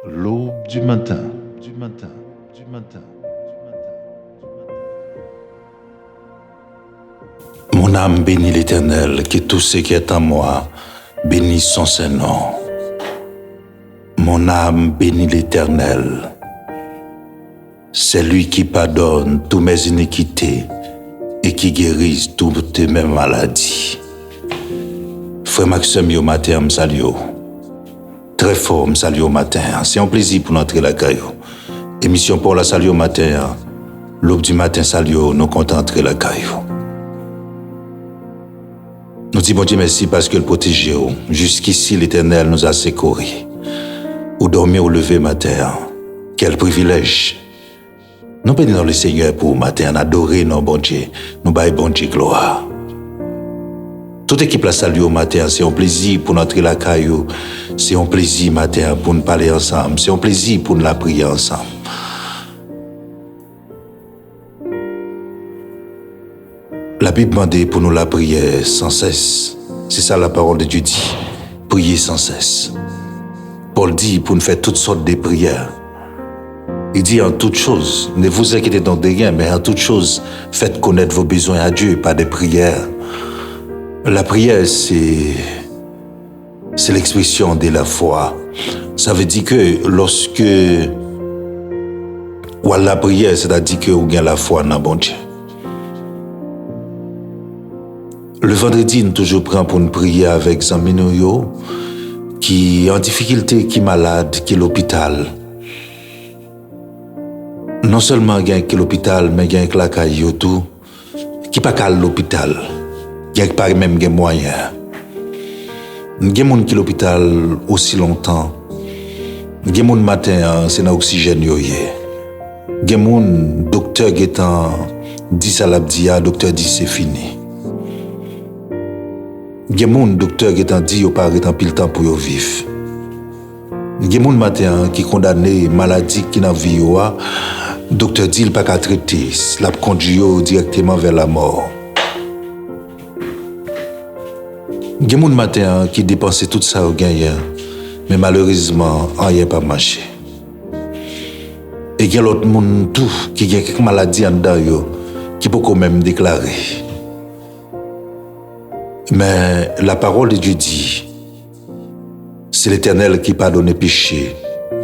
L'aube du matin, du matin, du matin. Mon âme bénit l'Éternel, que tout ce qui est en moi bénisse son Saint-Nom. Mon âme bénit l'Éternel. C'est lui qui pardonne toutes mes iniquités et qui guérit toutes mes maladies. Frère Maxime, au matin, me salue. Très fort, me salue au matin. C'est un plaisir pour entrer la caillou. Émission pour la salue au matin. L'aube du matin, salue, nous comptons entrer la caillou. Nous disons bon Dieu merci parce que le protège. Jusqu'ici, l'Éternel nous a secourus. Ou dormir ou lever matin. Quel privilège. Nous bénissons le Seigneur pour matin, adorer nos bon Dieu. Nous baillons bon Dieu gloire. Toute équipe la salue au matin, c'est un plaisir pour entrer la caillou. C'est un plaisir matin pour nous parler ensemble. C'est un plaisir pour nous la prier ensemble. La Bible demande pour nous la prier sans cesse. C'est ça la parole de Dieu dit. Prier sans cesse. Paul dit pour nous faire toutes sortes de prières. Il dit en toutes choses, ne vous inquiétez donc de rien, mais en toutes choses, faites connaître vos besoins à Dieu par des prières. La prière, c'est l'expression de la foi. Ça veut dire que lorsque ou à la prière, c'est-à-dire que vous avez la foi dans bon Dieu. Le vendredi, nous toujours prend pour nous prier avec Zamino qui est en difficulté, qui est malade, qui est à l'hôpital. Non seulement il y a l'hôpital, mais il y a la caille tout, qui n'est pas qu'à l'hôpital. Il y a pas même des moyens. Il y a des gens qui sont à l'hôpital aussi longtemps. Il y a des gens matin, c'est dans l'oxygène. Il y a des gens, docteur qui est en 10 à l'abdia, docteur dit c'est fini. Il y a des gens, docteur qui est en 10, il n'y a pas de temps pour vivre. Il y a des gens matin qui sont condamnés maladie qui dans la vie. Docteur dit qu'il n'a pas qu'à traiter, il a conduit directement vers la mort. Il y a des gens matin qui dépensent tout ça au gagnant, mais malheureusement, rien n'a pas marché. Et il y a l'autre monde tout qui a quelques maladies en dedans qui peut quand même déclarer. Mais la parole de Dieu dit, c'est l'Éternel qui pardonne les péchés,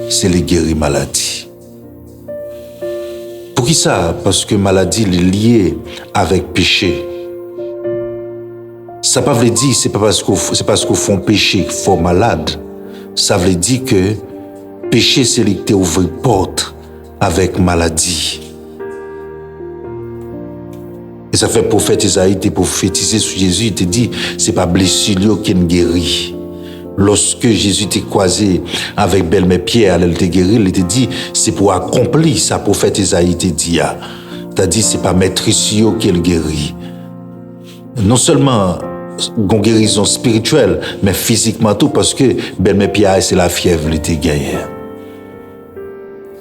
c'est lui qui guérit maladie. Pour qui ça? Parce que maladie est liée avec péché. Ça ne veut pas dire c'est parce qu'on fait péché qu'il faut malade. Ça veut dire que péché c'est lui qui ouvre porte avec maladie. Et ça fait prophète Isaïe te prophétiser sur Jésus, il te dit c'est pas blessure qui guérit. Lorsque Jésus t'est croisé avec belle-mère Pierre, elle te guérit, il te dit c'est pour accomplir ça prophète Isaïe te dit. T'as dit c'est pas maîtrisio qui le guérit. Non seulement une guérison spirituelle, mais physiquement tout parce que belle-mère Pierre c'est la fièvre il te gagne.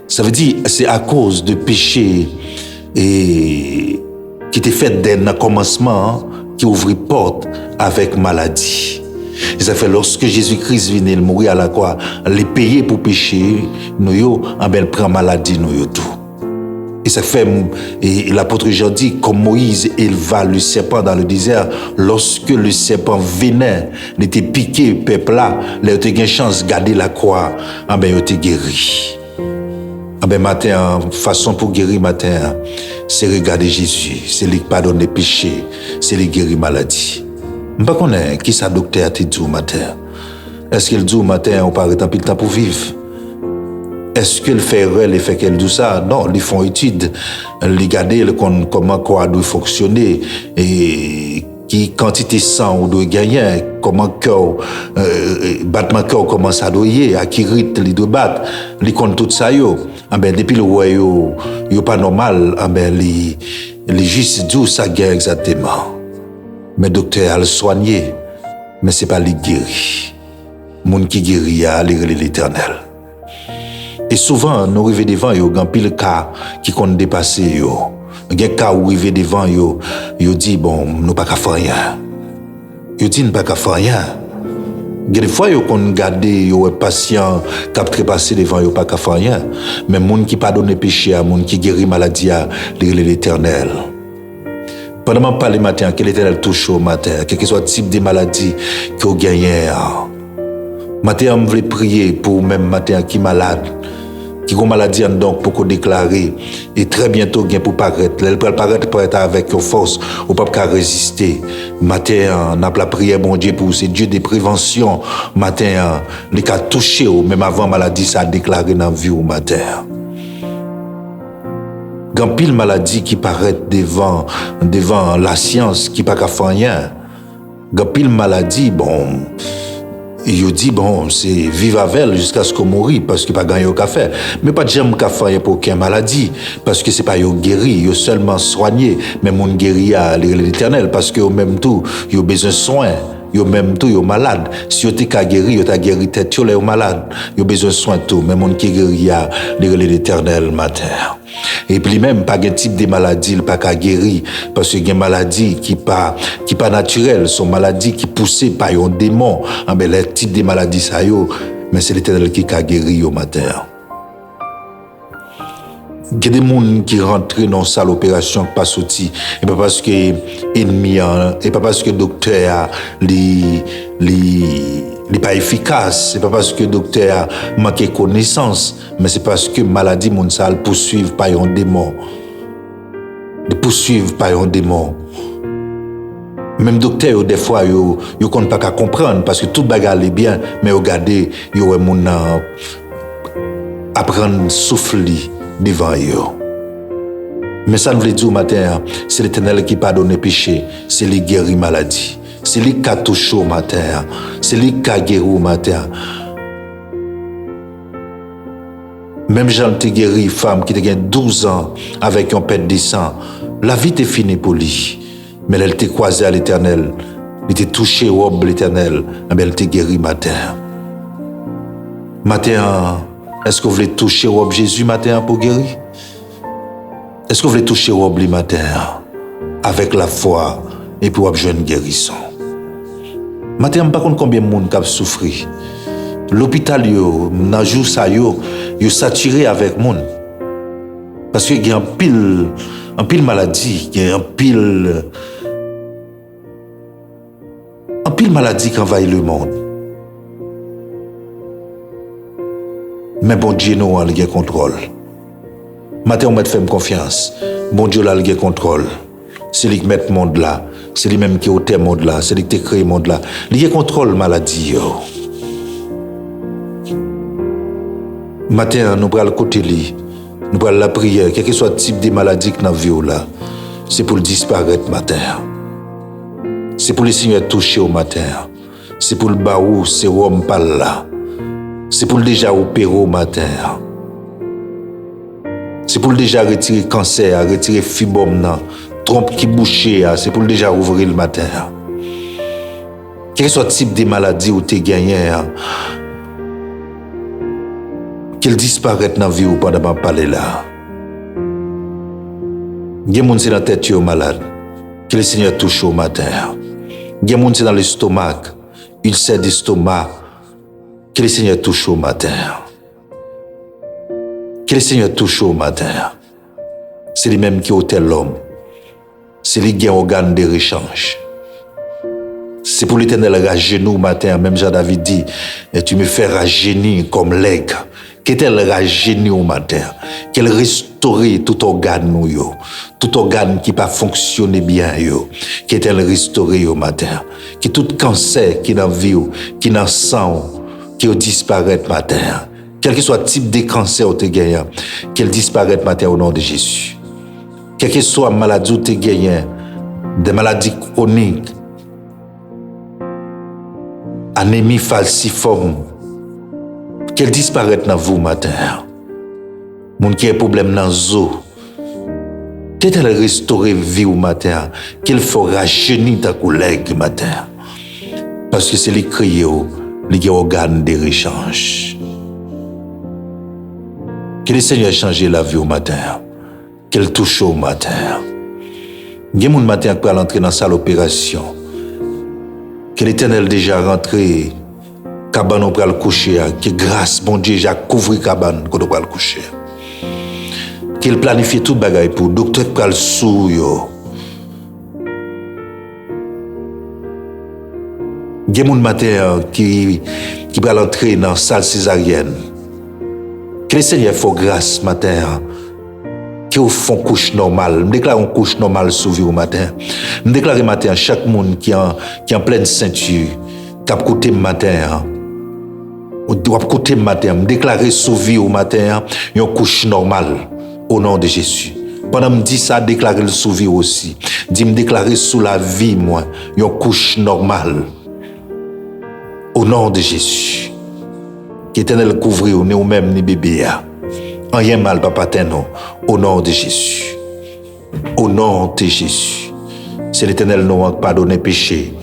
Ça veut dire c'est à cause de péché et qui était fait dès le commencement qui ouvrit porte avec maladie. Et ça fait lorsque Jésus-Christ vient mourir à la croix, les payer pour pécher, nous prend maladie nous tout. Et ça fait et l'apôtre Jean dit comme Moïse éleva le serpent dans le désert, lorsque le serpent venait, il était piqué peuple là, il était une chance de garder la croix, il était guéri. Matin, façon pour guérir matin, c'est regarder Jésus, c'est lui qui pardonne les péchés, c'est lui qui guérit maladie. Je ne sais pas qui ça docteur te dit au matin. Est-ce qu'il dit au matin on parle tant pile temps pour vivre? Est-ce qu'il fait erreur, il fait qu'elle dit ça? Non, ils font étude, ils regardent comment quoi doit fonctionner et qui quantité de sang on doit gagner, comment cœur battement cœur commence à doyer, à qui rythme il doit battre, ils comptent tout ça yo. Depuis le roi yo pas normal, les juste dit ça gagne exactement. Mais docteur a le soigné, mais c'est pas lui qui guérit. Moun qui guérit a l'Éternel. Et souvent nous arrivons devant yo grand pile cas qui compte dépasser yo. Il y a des cas où arrivé devant yo dit bon nous pas qu'à faire rien. Yo dit nous pas qu'à faire rien. Des fois, yo kon gade, yo est patient, cap trépasser devant yo pas ka faire rien. Mais moun qui pardonne péché, moun qui guérit maladie, l'Éternel. Pendant que je parle matin, que l'Éternel touche au matin, quel que soit le type de maladie que vous gagnez. Matin, je veux prier pour même matin qui est malade, qui a une maladie donc pour déclarer et très bientôt bien pour paraître. Elle peut paraître pour être avec force, ou pas résister. Matin, on a la prière bon Dieu pour c'est Dieu des préventions. Matin, les cas touché même avant maladie ça a déclaré dans la vie au matin. Quand pile maladie qui paraît devant la science qui pas qu'à faire rien. Quand pile maladie bon il dit bon c'est vivre avec elle jusqu'à ce qu'on mourit parce qu'il pas gagné au café mais pas de jamais qu'à faire pour aucune maladie parce que c'est pas yo guéri yo seulement soigné mais mon guéri à l'Éternel parce que au même tout yo besoin de soins. Yo même tout yo malade si yo t'es qu'à guérir yo t'a guéri tête yo les malade yo besoin de soins tout mais mon qui guéri à l'Éternel matin et puis même pas un type de maladie pas qu'à guérir parce que y a maladie qui pas naturelle sont maladies qui poussées par un démon en ben les type de maladie ça yo mais c'est l'Éternel qui a guéri au matin. Il y a des gens qui rentrent dans cette opération qui pas sorti et pas parce que ennemi et pas parce que docteur n'est pas efficace, c'est pas parce que docteur manque de connaissance, mais c'est parce que maladie moun ça poursuivre par un démon. De poursuivre par un démon. Même docteur des fois yo compte pas qu'à comprendre parce que tout bagarre est bien mais regardez yo moun apprendre souffler devant eux. Mais ça nous veut dire au matin, c'est l'Éternel qui pardonne les péchés, c'est lui qui guérit maladie, c'est lui qui a touché au matin, c'est lui qui a guéri au matin. Même Jean te guéri, femme qui a 12 ans avec un père de sang, la vie est finie pour lui. Mais elle t'a croisé à l'Éternel, elle t'a touché au robe de l'Éternel, mais elle t'a guéri matin. Matin, est-ce que vous voulez toucher au robe Jésus matin pour guérir? Est-ce que vous voulez toucher au robe le matin avec la foi et pour avoir une guérison? Matin, je ne sais pas combien de monde qui a souffert. L'hôpital, dans le jour ça, est saturé avec le monde. Parce qu'il y a un pile maladie, il y a un pile maladie qui envahit le monde. Mais bon Dieu, nous, a le contrôle. Matin, on m'a fait confiance. Bon Dieu, là, le contrôle. C'est lui qui met le monde là. C'est lui même qui a ôté le monde là. C'est lui qui a créé le monde là. Il contrôle la maladie. Matin, nous prenons le côté lui. Nous prenons la prière. Quel que soit le type de maladie que nous avons là, c'est pour le disparaître matin. C'est pour le Seigneur toucher au matin. C'est pour le baou, c'est rhum pas là. C'est pour le déjà opérer au matin. C'est pour le déjà retirer cancer, retirer fibrome, trompe qui bouchée, c'est pour le déjà ouvrir le matin. Quel que soit le type de maladie où tu es gagné, qu'elle disparaisse dans la vie ou pas de parler là. Il y a des gens qui sont dans la tête malade, que le Seigneur touche au matin. Il y a des gens qui sont dans l'estomac, ulcère d'estomac, que le Seigneur touche au matin. Que le Seigneur touche au matin. C'est lui-même qui ôte l'homme. C'est lui qui a un organe de rechange. C'est pour l'Éternel rajeunir au matin, même Jean-David dit, et tu me fais rajeunir comme l'aigle. Qu'est-elle rajeunir au matin? Qu'elle restaure tout organe nous yo. Tout organe qui pas fonctionné bien yo. Qu'est-elle restaure au matin? Que tout cancer qui dans vie qui dans sang qui disparaît matin. Quel que soit le type de cancer que tu as gagné, qu'elle disparaisse matin au nom de Jésus. Quel que soit la maladie que tu as gagné, des maladies chroniques, anémie falciforme, qu'elle disparaisse dans vous matin. Moun qui a un problème dans les os, qu'elle restaure la vie au matin, qu'elle faut rajeunir ta collègue matin. Parce que c'est les crier, les organes de rechange. Que le Seigneur change la vie au matin. Qu'elle touche au matin. Il y a des gens qui peuvent entrer dans la salle d'opération. Que l'Éternel déjà rentré cabane on pral coucher, que grâce bon Dieu j'ai couvrir cabane qu'on pral coucher. Qu'il planifie tout bagaille pour docteur pral sou yo. Gen moun matin qui pral entrer dans salle césarienne. Que le Seigneur faut grâce matin. Qui au fond couche normale, me déclare une couche normale sous vie au matin. Me déclare matin chaque monde qui en pleine ceinture, qui a côté matin, ou doit côté matin, me déclarer sous vie au matin, une couche normale au nom de Jésus. Pendant me dit ça, déclarer le sous vie aussi. Dit me déclarer sous la vie moi, une couche normale au nom de Jésus. Qu'Éternel couvre ou même ni bébé. Rien mal, papa, non, au nom de Jésus. Au nom de Jésus. C'est l'Éternel nous a pardonné péché.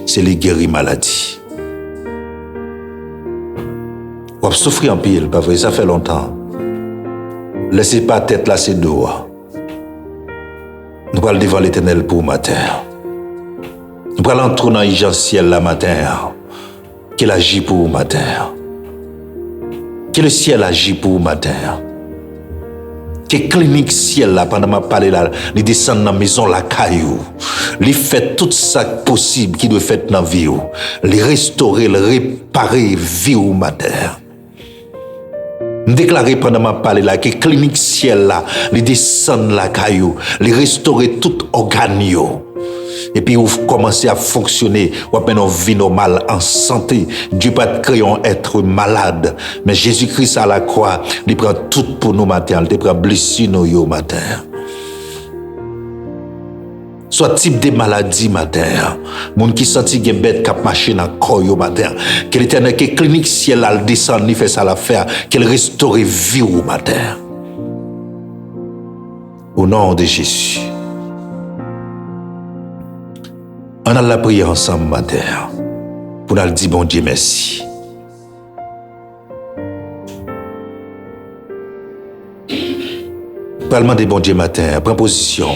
C'est lui guéri maladie. On a souffert en pile, pas vrai, ça fait longtemps. Laissez pas tête là, c'est dos. Nous allons devant l'Éternel pour matin. Nous allons entrer dans l'agentiel la matin. Qu'il agit pour matin. Que le ciel agit pour matin. Que clinique ciel là pendant ma parler là, il descend dans la maison la caillou. Il fait tout ça possible qui doit faire dans la vie. Il restaurer, il réparer vie ou matin. Déclarer pendant ma parler là que clinique ciel là, il descend la caillou, il restaurer tout organe. Et puis vous commencez à fonctionner, vous avez une vie normale, en santé. Dieu pas créé un être malade, mais Jésus-Christ à la croix, il prend tout pour nous matin, il prend blessure nous matin. Soit type de maladie matin, moun qui senti gen bête cap marcher dans corps yo matin, que l'Éternel que clinique ciel là descend, il fait ça l'affaire, qu'elle restaure vie au matin. Au nom de Jésus. On a la prière ensemble matin pour nous dire bon Dieu merci. Parlement de bon Dieu matin, prends position.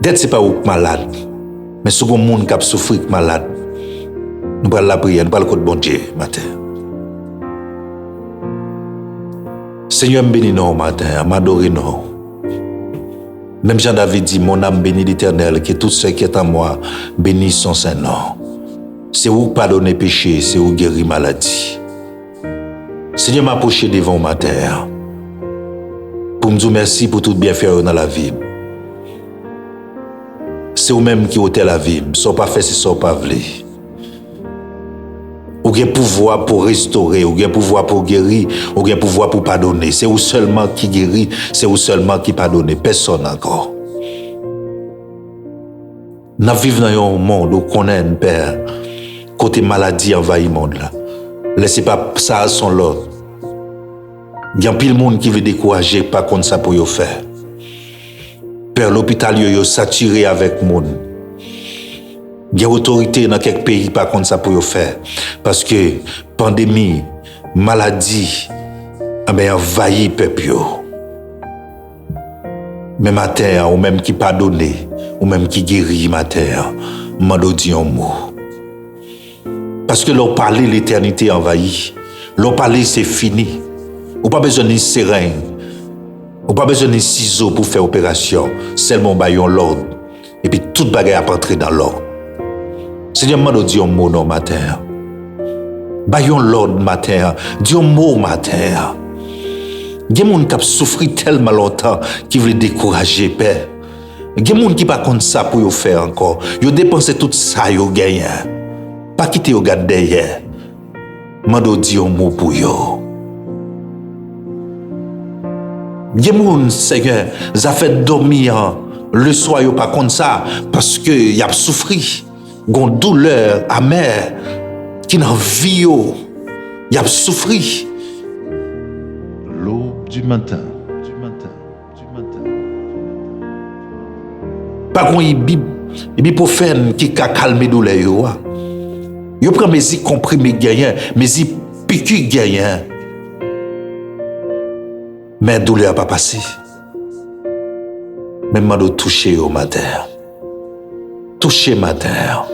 D'être c'est pas ou malade, mais si vous monde qui a souffert malade, nous allons la prière, nous allons le bon Dieu matin. Seigneur, bénis nous matin, m'adorer nous. Même Jean-David dit, mon âme bénit l'Éternel, que tout ce qui est en moi bénisse son Saint-Nom. C'est où pardonner péché, c'est où guérir maladie. Seigneur, m'approcher devant ma terre, pour me dire merci pour tout bien faire dans la vie. C'est vous-même qui ôtez la vie, sans pas faire, c'est sans pas vouloir. Ou bien pouvoir pour restaurer, ou bien pouvoir pour guérir, ou bien pouvoir pour pardonner. C'est vous seulement qui guérit, c'est vous seulement qui pardonne. Personne encore. Nous vivons dans un monde où on connaît un père, côté maladie envahit le monde là. Laissez pas ça à son lot. Il y a pile de monde qui veut décourager, pas contre ça pour y faire. Père, l'hôpital est saturé avec le monde. Il y a autorité dans quelques pays par contre ça pour faire parce que pandémie, maladie envahi peuple. Mais matin ou même qui pardonne ou même qui guérit matin, mando dit un mot. Parce que l'on parler l'éternité envahie, l'on parler c'est fini. Ou pas besoin de seringue. Ou pas besoin de ciseaux pour faire opération, seulement bayon l'ordre et puis toute bagaille à entrer dans l'ordre. Seigneur, m'a dit un mot non matin. Bayon l'ordre matin, dis un mot matin. Il y a des gens qui ont souffert tellement longtemps qui veulent décourager, Père. Il y a des gens qui ne sont pas ça pour faire encore. Ils ont dépensé tout ça, ils ont gagné. Pas quitter au garde derrière. M'a dit un mot pour eux. Il y a des gens, Seigneur, ils ont fait dormir le soir, ils pas comme ça parce qu'ils ont souffert. Ils ont une douleur amère qui n'a vie, ils ont souffert. L'aube du matin. Pas qu'on ibuprofène qui a calmé douleur yo. Yo prend mes comprimés gagnant, mes piqûres gagnant. Mais douleur pas passé. Même m'a toucher au matin. Toucher matin.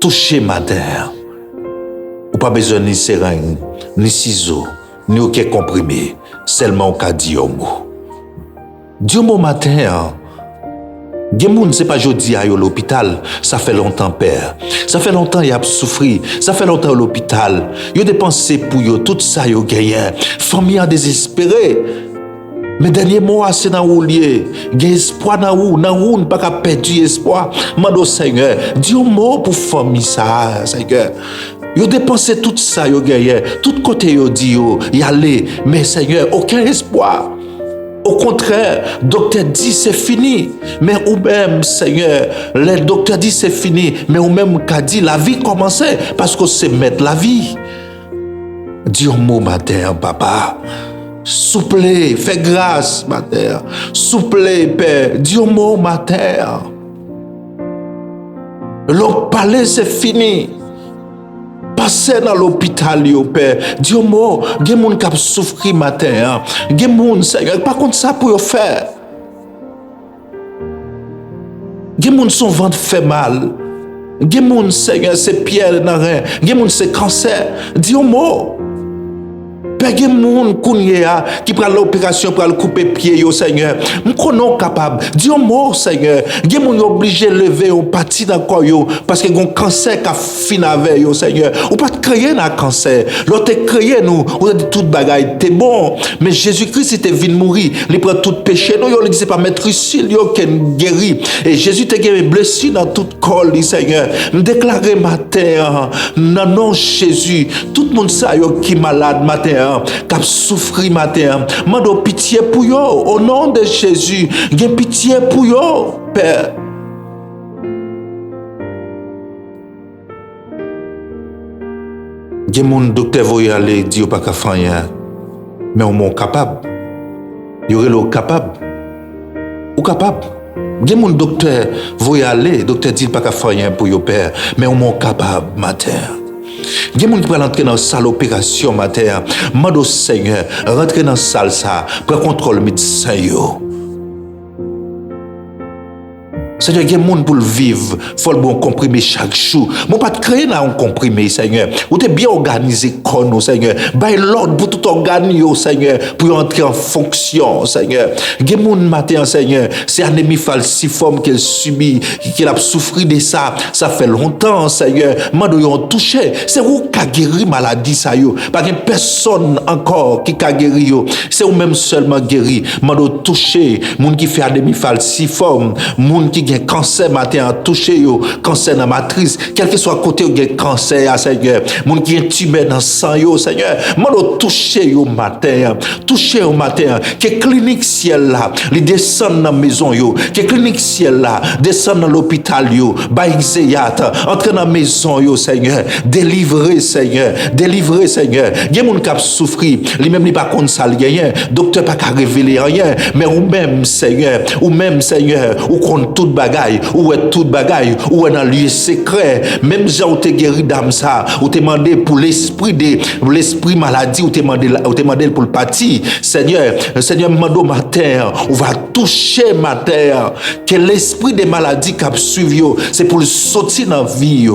Toucher matin. pas besoin ni seringue, ni ciseaux, ni aucun comprimé. Seulement au cas dit un mot. Dieu mot matin, Gemoun, c'est pas jodi à l'hôpital, ça fait longtemps père. Ça fait longtemps y a souffri, ça fait longtemps à l'hôpital. Yo dépensé pour yo tout ça yo gagné. Famille a désespéré. Mais dernier mois c'est dans où lié. Gen espoir dans où pas qu'à perdre espoir. Mando Seigneur, dis un mot pour famille ça, Seigneur. Yo dépensé tout ça yo gagné. Tout côté yo dit yo y aller, mais Seigneur, aucun espoir. Au contraire, docteur dit c'est fini. Mais ou même, Seigneur, le docteur dit c'est fini. Mais ou même qu'a dit la vie commençait parce que c'est mettre la vie. Dis un mot matin, papa. Souple, fais grâce, matin. Souple, père. Dis un mot matin. Le palais c'est fini. Passez dans l'hôpital, yo père. Dieu mot, gen moun k'ap souffri matin. Gen moun, Seigneur, par contre ça pour yo faire. Gen moun son ventre fait mal. Gen moun, Seigneur, c'est pierre dans rein. Gen moun c'est cancer. Dieu mot. Père, gen moun kounye qui prend l'opération pour le couper pied yo, Seigneur. M'konon capable. Dieu mot, Seigneur. Gen moun obligé lever au parti dans corps yo parce que gon cancer qu'a fin avec yo, Seigneur. Ou pas créer un cancer. L'autre créé nous, on dit toute bagaille t'es bon, mais Jésus-Christ était venu mourir, il prend tout péché nous, il dit c'est pas mettre ici yo qui guéri et Jésus te guéri blessé dans tout corps, Seigneur. Nous déclarer matin dans nom Jésus, tout le monde ça yo qui malade matin, qui a souffri matin, mando pitié pour yo au nom de Jésus, gen pitié pour yo, Père. Gen moun docteur voy aller dire pas qu'à faire rien, mais on est capable. Y aurait le capable. Ou capable. Gen moun docteur voy aller, docteur dit pas qu'à faire rien pour yo père, mais on est capable matin. Gen moun qui peut entrer dans salle opération matin, mando Seigneur, rentrer dans salle ça, prend contrôle médecin yo. Seigneur, il y a des gens pour le vivre, il faut le bon comprimé chaque jour. Moi, pas de créer un comprimé, Seigneur. Vous êtes bien organisé, Seigneur. Bail l'ordre pour tout organiser, Seigneur, pour entrer en fonction, Seigneur. Il y a des gens matin, Seigneur, c'est anémie falciforme qu'elle subit, qu'elle a souffert de ça. Ça fait longtemps, Seigneur. Mando yon touché. C'est vous qui a guéri maladie, ça yo. Pas de personne encore qui a guéri yo. C'est vous même seulement guéri. Mando touché. Moun qui fait anémie falciforme. Moun qui un cancer matin a touché yo, cancer dans matrice, quel que soit côté yo gen cancer, Seigneur. Moun qui un tumeur dans sang yo, Seigneur. Mando touché yo matin, touché au matin, que clinique ciel là, li descend dans maison yo, que clinique ciel là, descend dans l'hôpital yo, baïzeyat, entre dans maison yo, Seigneur. Délivrer, Seigneur. Délivrer, Seigneur. Gen moun k'ap souffri, li même li pas konn ça rien, docteur pas ka révéler rien, mais ou même, Seigneur, ou konn tout bagaille, ou est tout bagaille, ou est dans lieu secret, même gens ou te guéri d'âme ça, ou te demandé pour l'esprit maladie, ou te demandé pour le parti. Seigneur, mando matin, on va toucher matin, que l'esprit des maladies qui a suivi, c'est pour le sortir dans la vie.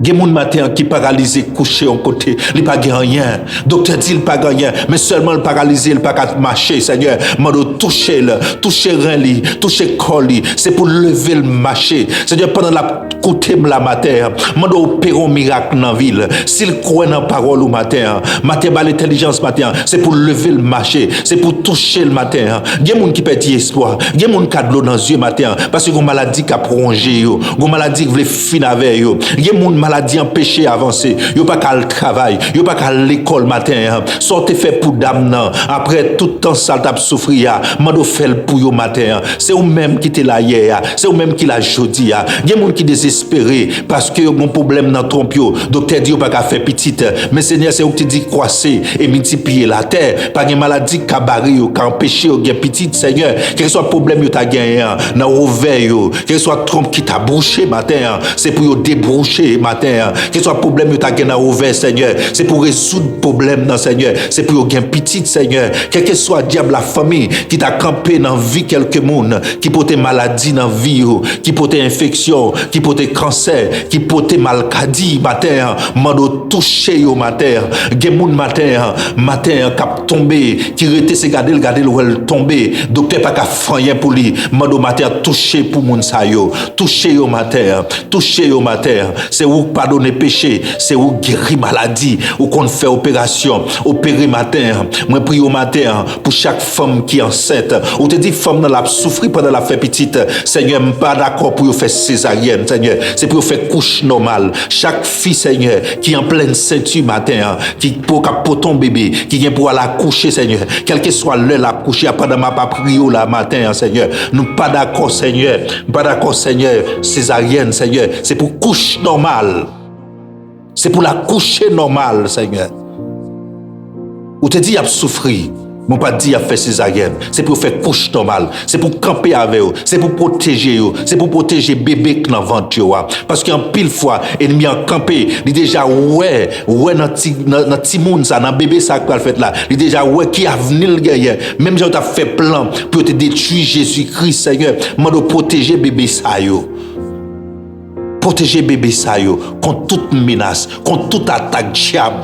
Gen moun matin qui paralysé couché en côté, il pas rien. Docteur dit il pas rien, mais seulement le paralysé, il pas marcher, Seigneur. Mando toucher rein li, toucher corps li, c'est pour lever le marcher. Seigneur, pendant la côté la matin, mando opérer un miracle dans ville. S'il croit dans parole au matin ba l'intelligence matin, c'est pour lever le marcher, c'est pour toucher le matin. Gen moun qui perd espoir, gen moun qui a de l'eau dans les yeux matin parce que gon maladie qui a prolongé yo, gon maladie qui veut finir avec yo. Gen moun maladie empêché avancer, yo pas qu'à le travail, yo pas qu'à l'école matin, sortez fait pour dame nan, après tout temps ça t'a souffrir, mando fait pour yo matin, c'est ou même qui était là hier, c'est ou même qui l'a jodi a. Gen moun qui désespéré parce que yon problème dans trompe yo, docteur dit yo pas qu'à faire petite, mais Seigneur c'est ou qui dit croiser et multiplier la terre, pas une maladie qui barré yo, qui empêché yo gen petite, Seigneur, quel soit problème yo t'a gagné dans ouvert yo, quel soit trompe qui t'a bouché matin, c'est pour yo déboucher matin. matin, quel soit problème que tu as gagné ouvert, Seigneur, c'est pour résoudre le problème, non, Seigneur, c'est pour gagner petit, Seigneur, quel que soit diable la famille qui t'a campé dans la vie quelques monde, qui porte maladie dans la vie, qui porte infection, qui porte cancer, qui porte malcadie, matin, mando touché au matin, gen moun matin, cap tombé, qui rete se garder où elle tombé, docteur pas ka fanyen pour lui, mando matin touché pour moun sa yo, touché au matin, c'est où pardonner péché, c'est où guérir maladie, où qu'on fait opération, opérer matin, moi prie au matin pour chaque femme qui est enceinte, ou te dit femme dans la souffrir pendant la fait petite, Seigneur, pas d'accord pour faire césarienne, Seigneur, c'est pour faire couche normale, chaque fille, Seigneur, qui est en pleine ceinture matin, qui pour ton bébé, qui vient pour aller accoucher, Seigneur, quel que soit l'heure l'accoucher, pendant ma pas prier la matin, Seigneur, nous pas d'accord, Seigneur, césarienne, Seigneur, c'est pour couche normale, c'est pour la coucher normale, Seigneur, ou te dit y a souffrir. Mon pas dit à faire césarienne, c'est pour faire couche normale, c'est pour camper avec eux, c'est pour protéger eux, c'est pour protéger bébé qui dans ventre parce qu'en pile fois ennemi en camper, il déjà ouais dans petit monde ça dans bébé ça qu'a fait là, il déjà ouais qui a venu le guerrier, même j'ai t'a fait plan pour te détruire Jésus-Christ Seigneur, m'a protéger bébé ça yo. Protéger bébé ça yo contre toute menace, contre toute attaque diable.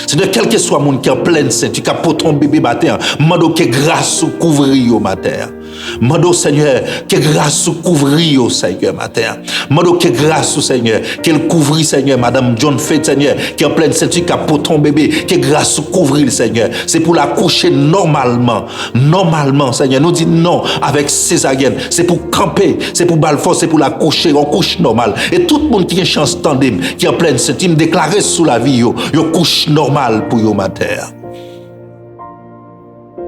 Seigneur, quel que soit mon qui en pleine sainte, tu capotes ton bébé matin, mando que grâce couvrir au matin. Mando Seigneur, que grâce couvrir au Seigneur matin. Mando que grâce au Seigneur, qu'elle couvrit Seigneur, Madame John Fait Seigneur, qui en pleine sainte, tu capotes ton bébé, que grâce couvrir le Seigneur. C'est pour la coucher normalement. Normalement, Seigneur, nous dit non avec césarienne. C'est pour camper, c'est pour balfor, c'est pour la coucher, on couche normal. Et tout le monde qui a chance tandem, qui en pleine sainte, il me déclarer sous la vie, yo couche normal pour yo matin.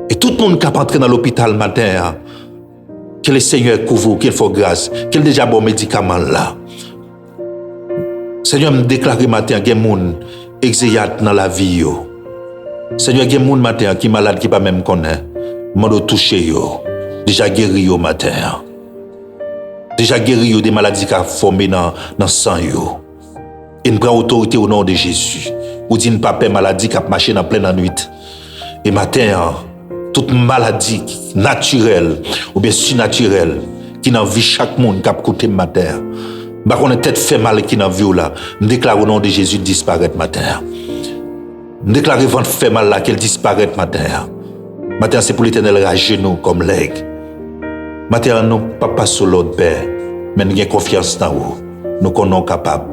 Et tout le monde qui a entré dans l'hôpital matin, que le Seigneur couvre, qu'il faut grâce, qu'il déjà bon médicament là. Seigneur me déclare matin qu'il y a des gens exéiat dans la vie yo. Seigneur, il y a des gens matin qui malade qui pas même connaît, mando touché yo, déjà guéri yo matin. Déjà guéri yo des maladies qui a formé dans sang yo. Et nous prenons autorité au nom de Jésus. Ou dit pas peur maladie qui a marché dans pleine nuit. Et matin, toute maladie naturelle ou bien surnaturelle qui dans vie chaque monde qui a coûté matin. Bah on est tête fait mal qui dans vie là, nous déclare au nom de Jésus disparaître matin. Nous déclare ventre fait mal là qu'elle disparaître matin. Matin c'est pour l'Éternel à genoux comme l'aigle. Matin nous pas sur l'autre père, mais nous avons confiance dans vous. Nous sommes capables.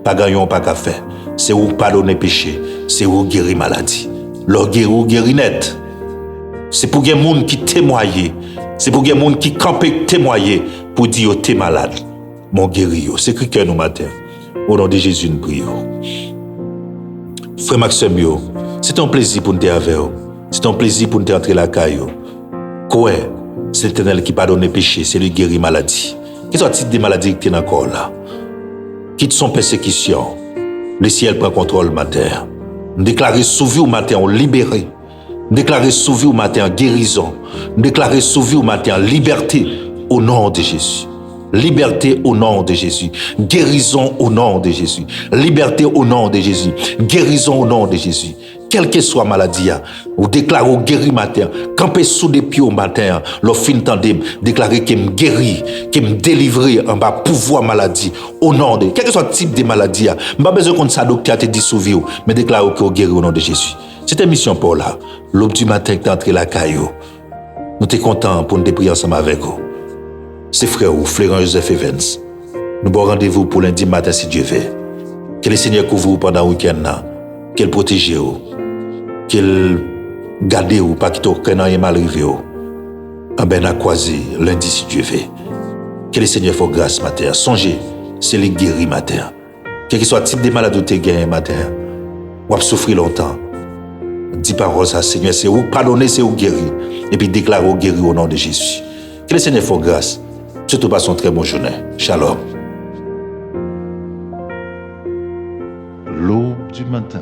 Pas gagnons, pas qu'à faire. C'est où pardonner péché, c'est où guérir maladie. Leur guérir net. C'est pour les gens qui témoignent, c'est pour les gens qui campent témoigner pour dire t'es malade. Mon guéri, c'est que nous matin. Au nom de Jésus, nous prions. Frère Maxime, c'est un plaisir pour nous être avec vous. C'est un plaisir pour nous entrer la caille. Quoi? C'est l'Éternel qui pardonne les péchés, c'est lui qui guérit maladie. Quels sont les types de maladies qui sont encore là? Quitte son persécution, le ciel prend contrôle matin. Déclarer sous vie au matin, on libéré. Déclarer sous vie au matin, guérison. Déclarer sous vie au matin, liberté au nom de Jésus. Liberté au nom de Jésus. Guérison au nom de Jésus. Liberté au nom de Jésus. Guérison au nom de Jésus. Quelle que soit maladie, ou déclarez guéri matin, campez sous des pieds au matin, leur fin tandem, déclarez qu'il me guérit, qu'il me délivre en bas pouvoir maladie, au nom de, quel que soit le type de maladie, je pas besoin qu'on sa docteur te dit sous vie, mais déclarez qu'il guérit au nom de Jésus. C'était mission pour là, l'aube du matin que tu entré la caillou. Nous sommes contents pour nous prier ensemble avec vous. C'est frère ou Florent Joseph Evans. Nous avons rendez-vous pour lundi matin si Dieu veut. Que le Seigneur couvre vous pendant le week-end, qu'il protège vous. Qu'il garde ou pas qu'il t'aucun rien mal arrivé en ben à croiser lundi si Dieu veut. Que le Seigneur fasse grâce matin. Songez, c'est les guéris matin. Quel que soit le type de maladie que tu as matin, ou souffrir longtemps. Dis parole ça, Seigneur, c'est où pardonner, c'est où guérir. Et puis déclarer au guéri au nom de Jésus. Que le Seigneur fasse grâce. Surtout passe une très bonne journée. Shalom. L'aube du matin,